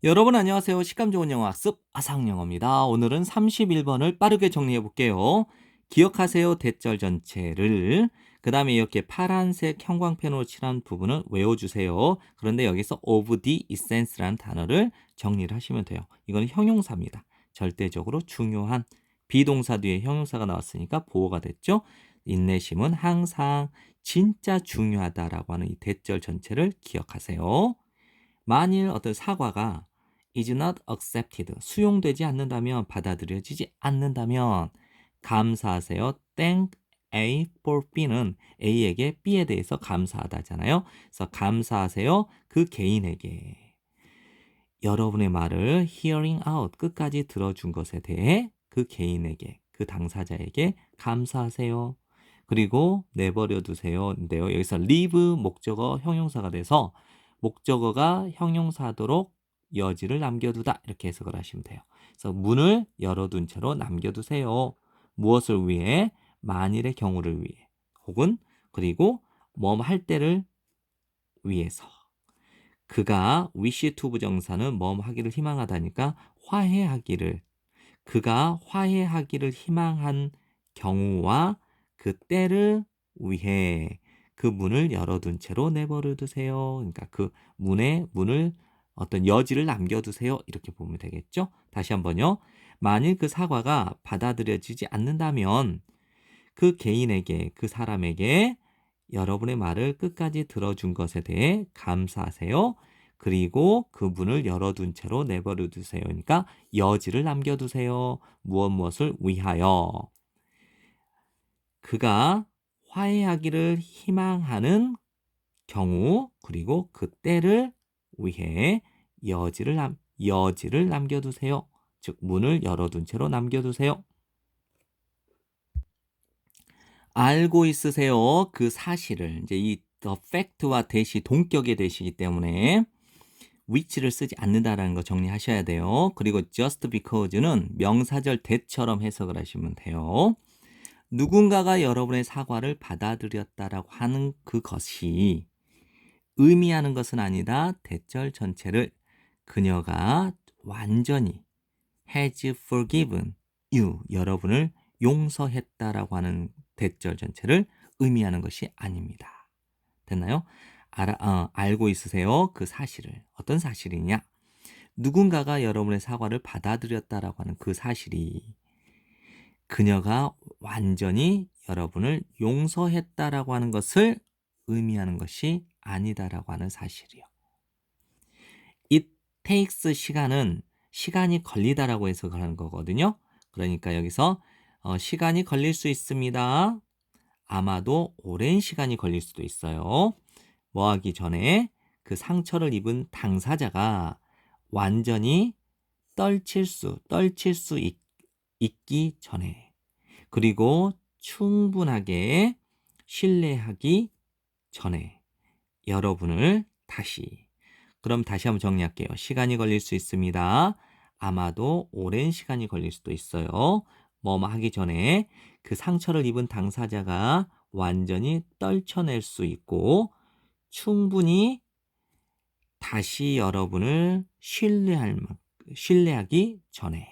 여러분 안녕하세요. 식감 좋은 영어 학습 아상영어입니다. 오늘은 31번을 빠르게 정리해 볼게요. 기억하세요. 대절 전체를. 그 다음에 이렇게 파란색 형광펜으로 칠한 부분을 외워주세요. 그런데 여기서 of the essence라는 단어를 정리를 하시면 돼요. 이건 형용사입니다. 절대적으로 중요한 비동사 뒤에 형용사가 나왔으니까 보호가 됐죠. 인내심은 항상 진짜 중요하다라고 하는 이 대절 전체를 기억하세요. 만일 어떤 사과가 is not accepted, 수용되지 않는다면, 받아들여지지 않는다면 감사하세요. Thank A for B는 A에게 B에 대해서 감사하다잖아요. 그래서 감사하세요. 그 개인에게. 여러분의 말을 hearing out, 끝까지 들어준 것에 대해 그 개인에게, 그 당사자에게 감사하세요. 그리고 내버려 두세요인데요. 여기서 leave 목적어 형용사가 돼서 목적어가 형용사도록 여지를 남겨두다, 이렇게 해석을 하시면 돼요. 그래서 문을 열어둔 채로 남겨두세요. 무엇을 위해? 만일의 경우를 위해, 혹은 그리고 뭐 할 때를 위해서. 그가 wish to 부정사는 뭐 하기를 희망하다니까 화해하기를, 그가 화해하기를 희망한 경우와 그 때를 위해 그 문을 열어둔 채로 내버려 두세요. 그러니까 그 문을 어떤 여지를 남겨두세요. 이렇게 보면 되겠죠. 다시 한번요. 만일 그 사과가 받아들여지지 않는다면 그 개인에게, 그 사람에게 여러분의 말을 끝까지 들어준 것에 대해 감사하세요. 그리고 그 문을 열어둔 채로 내버려 두세요. 그러니까 여지를 남겨두세요. 무엇을 위하여. 그가 화해하기를 희망하는 경우, 그리고 그 때를 위해 여지를 남겨두세요. 즉 문을 열어둔 채로 남겨두세요. 알고 있으세요. 그 사실을. 이제 이 the fact와 대시 동격의 대시이기 때문에 which를 쓰지 않는다라는 거 정리하셔야 돼요. 그리고 just because는 명사절 대처럼 해석을 하시면 돼요. 누군가가 여러분의 사과를 받아들였다라고 하는 그것이 의미하는 것은 아니다. 대절 전체를 그녀가 완전히 has forgiven you, 여러분을 용서했다라고 하는 대절 전체를 의미하는 것이 아닙니다. 됐나요? 알고 있으세요. 그 사실을. 어떤 사실이냐? 누군가가 여러분의 사과를 받아들였다라고 하는 그 사실이 그녀가 완전히 여러분을 용서했다라고 하는 것을 의미하는 것이 아니다라고 하는 사실이요. It takes 시간이 걸리다라고 해석을 하는 거거든요. 그러니까 여기서 시간이 걸릴 수 있습니다. 아마도 오랜 시간이 걸릴 수도 있어요. 뭐 하기 전에 그 상처를 입은 당사자가 완전히 떨칠 수 있기 전에, 그리고 충분하게 신뢰하기 전에 여러분을 그럼 다시 한번 정리할게요. 시간이 걸릴 수 있습니다. 아마도 오랜 시간이 걸릴 수도 있어요. 뭐 하기 전에 그 상처를 입은 당사자가 완전히 떨쳐낼 수 있고 충분히 다시 여러분을 신뢰하기 전에.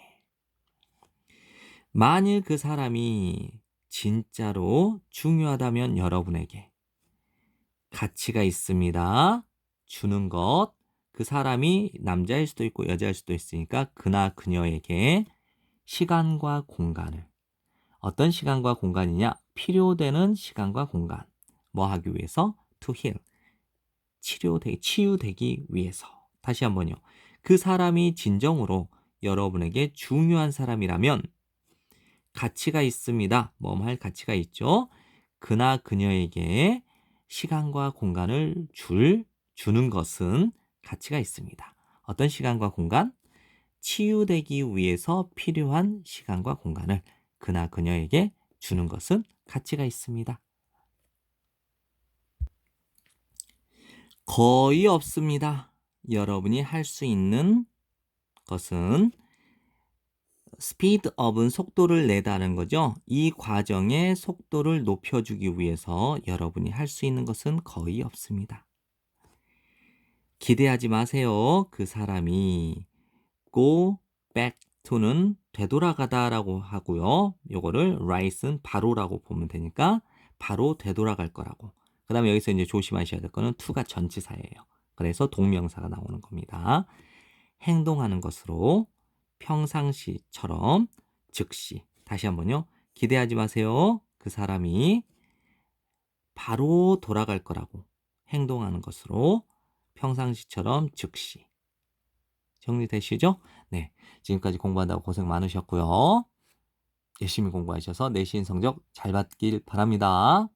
만일 그 사람이 진짜로 중요하다면 여러분에게 가치가 있습니다. 주는 것. 그 사람이 남자일 수도 있고 여자일 수도 있으니까 그나 그녀에게 시간과 공간을, 어떤 시간과 공간이냐? 필요되는 시간과 공간. 뭐 하기 위해서? To heal. 치유되기 위해서. 다시 한번요. 그 사람이 진정으로 여러분에게 중요한 사람이라면 가치가 있습니다. 뭐 할 가치가 있죠. 그나 그녀에게 시간과 공간을 주는 것은 가치가 있습니다. 어떤 시간과 공간? 치유되기 위해서 필요한 시간과 공간을 그나 그녀에게 주는 것은 가치가 있습니다. 거의 없습니다. 여러분이 할 수 있는 것은 스피드업은 속도를 내다는 거죠. 이 과정의 속도를 높여주기 위해서 여러분이 할 수 있는 것은 거의 없습니다. 기대하지 마세요. 그 사람이 go back to는 되돌아가다라고 하고요. 요거를 rise는 바로라고 보면 되니까 바로 되돌아갈 거라고. 그다음에 여기서 이제 조심하셔야 될 거는 to가 전치사예요. 그래서 동명사가 나오는 겁니다. 행동하는 것으로 평상시처럼 즉시. 다시 한번요. 기대하지 마세요. 그 사람이 바로 돌아갈 거라고. 행동하는 것으로 평상시처럼 즉시. 정리되시죠? 네. 지금까지 공부한다고 고생 많으셨고요. 열심히 공부하셔서 내신 성적 잘 받길 바랍니다.